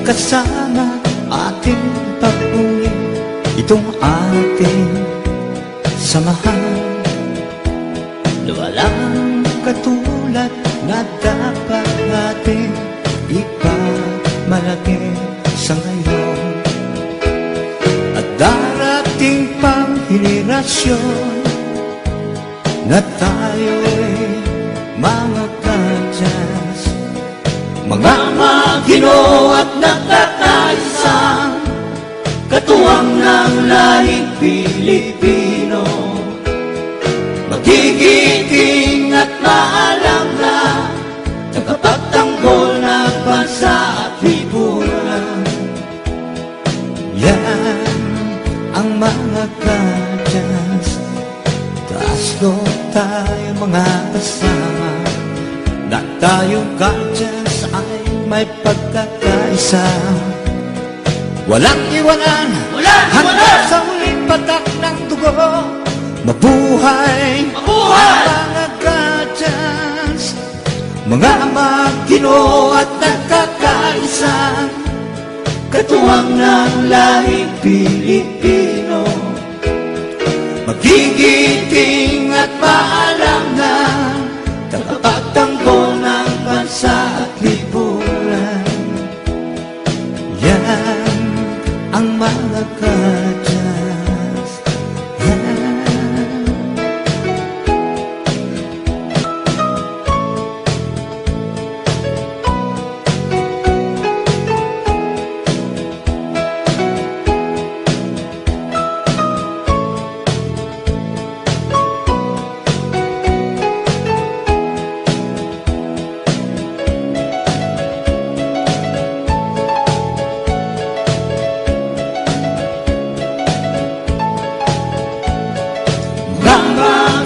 kasama ating pagpuli, itong ating samahan. Walang katulad na dapat natin ipamalaki sa ngayon. At darating pang henerasyon na tayo'y mga kadyas, mga Ginoo at nakakaisang katuwang ng lahing Pilipino. Magigiting at maalam na tagapagtanggol ng bansa at lipunan. Yan ang mga kadyas, taas loob tayo mga kasama, na tayong kadyas ay may pagkakaisa. Walang iwanan hanggang sa huling patak ng dugo. Mabuhay, mabuhay ang mga kadyas, mga Ginoo at nagkakaisa, katuwang ng lahing Pilipino. Magigiting at maalam na tagapagtanggol ng bansa at lipunan. Yan ang mga kadyas.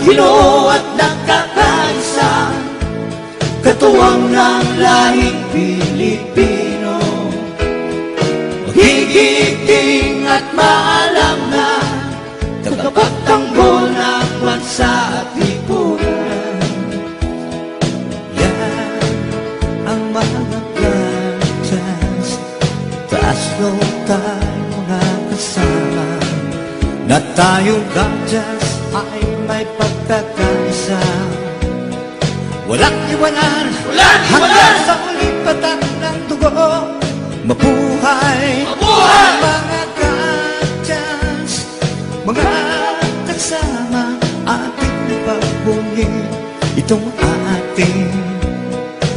Ginoo at nakakaisa, katuwang ng lahing Pilipino. Magigiting at maalam na tagapagtanggol ng bansa at lipunan. Yan ang mga kadyas, taas loob tayo mga kasama, na tayong kadyas ay may pagkakaisa. Walang iwanan hanggang sa huling patak ng dugo. Mabuhay, mabuhay ang mga kadyas, mga kasama ating pagbunyi, itong ating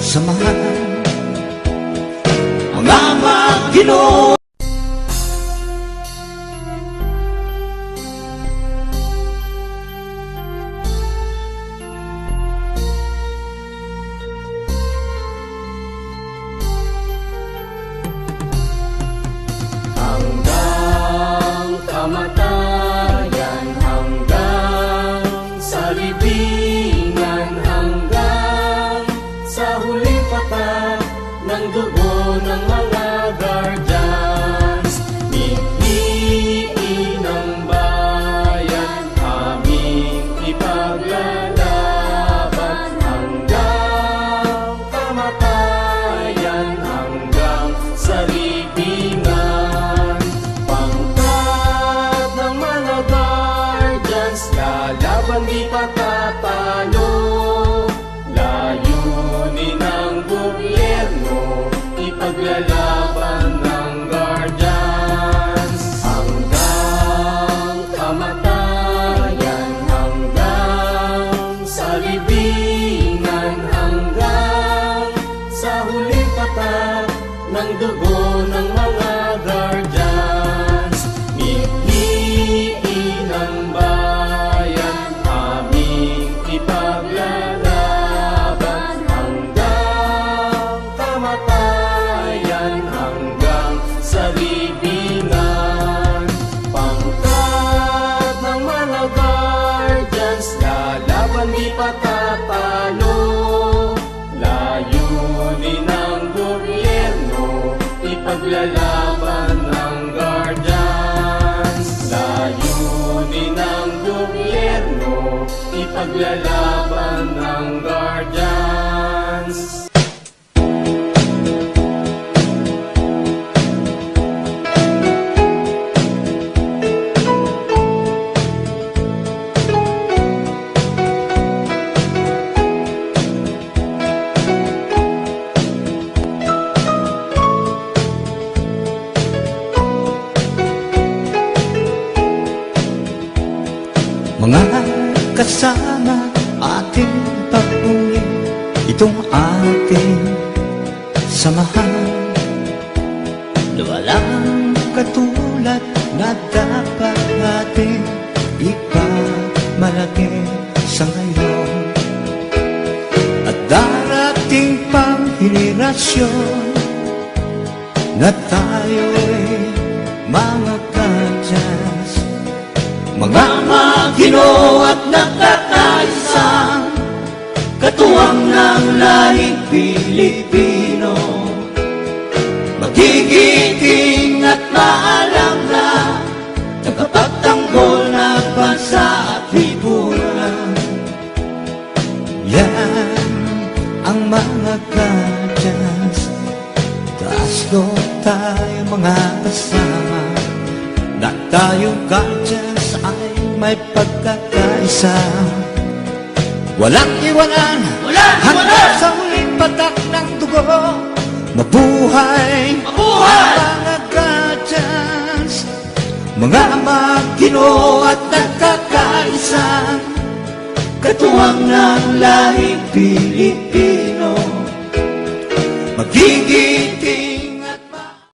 samahan. Mga Ginoo. Kamatayan hanggang sa libingan, hanggang sa huling patak ng dugo ng mga guardians. Piliin ng bayan, aming ipaglalaban hanggang kamatayan, hanggang sa libingan. Lalaban di patatalo, layunin ng gobyerno, ipaglalaban ng guardians. Hanggang kamatayan, hanggang sa libingan, hanggang sa huling patak ng dugo ng mga guardians. Piliin ang ipaglalaban hanggang kamatayan, hanggang sa libingan. Pangkat ng mga guardians, lalaban di patatalo, layunin ng gobyerno, ipaglalaban ng guardians. Layunin ng gobyerno, ipaglalaban ng guardians. magkasama ating pagmuli itong ating samahan na walang katulad na dapat natin ipagmalaki sa ngayon. At darating pang henerasyon na tayo'y mga kadyas, mga maginoo at nakakaisang katuwang ng lahing Pilipino. Magigiting at maalam na tagapagtanggol na bansa at lipunan. Yan ang mga kadyas, taas loob tayo mga kasama, na tayong kadyas ay may pagkakaisa. Walang iwanan, hanggang sa huling patak ng dugo. Mabuhay, mabuhay ang mga kadyas, mga maginoo at nagkakaisa, katuwang ng lahing Pilipino. Magiging